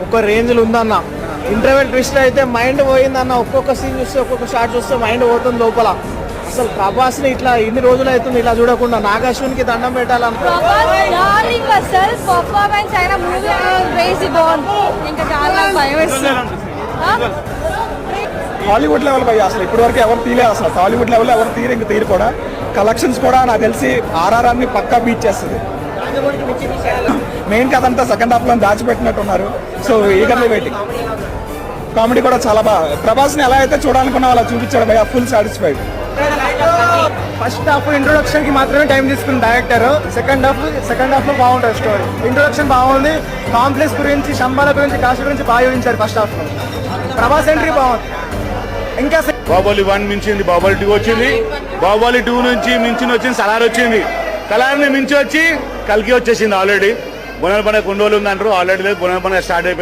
ఒక రేంజ్లో ఉందన్న. ఇంటర్వెల్ ట్విస్ట్ అయితే మైండ్ పోయిందన్న. ఒక్కొక్క సీన్ చూస్తే ఒక్కొక్క షాట్ చూస్తే మైండ్ పోతుంది లోపల. అసలు ప్రభాస్ని ఇట్లా ఇన్ని రోజులు అవుతుంది ఇలా చూడకుండా. నాగాశ్విన్కి దండం పెట్టాలనుకో. హాలీవుడ్ లెవెల్ పై అసలు ఇప్పటి వరకు ఎవరు తీయలేదు. అసలు హాలీవుడ్ లెవెల్ ఎవరు తీరు, ఇంక తీరు కూడా. కలెక్షన్స్ కూడా నాకు తెలిసి ఆర్ఆర్ఆర్ని పక్కా బీట్ చేస్తుంది. మెయిన్ కథ అంతా సెకండ్ హాఫ్ లో దాచిపెట్టినట్టున్నారు. So eagerly waiting. కామెడీ కూడా చాలా బాగా. ప్రభాస్ని ఎలా అయితే చూడాలనుకున్నా అలా చూపించాడు భయ్యా. Full satisfied. First half introduction కి మాత్రమే టైం తీసుకున్న డైరెక్టర్. సెకండ్ హాఫ్ లో బాగుంటుంది స్టోరీ. ఇంట్రొడక్షన్ బాగుంది. కాంప్లెక్స్ గురించి, శంబాల గురించి, కాశీ గురించి బాగా చూపించారు ఫస్ట్ హాఫ్ లో. ప్రభాస్ ఎంట్రీ బాగుంది. ఇంకా బాహుబలి 1 మించింది, బాహుబలి 2 వచ్చింది. బాహుబలి 2 నుంచి మించిన వచ్చింది సలార్ వచ్చింది. సలార్ని మించి వచ్చి కల్కి వచ్చేసింది ఆల్రెడీ. బునల్ పనే కొన్ని రోజులు ఉందంటారు. ఆల్రెడీ లేదు, బునల్ పనే స్టార్ట్ అయిపోయింది.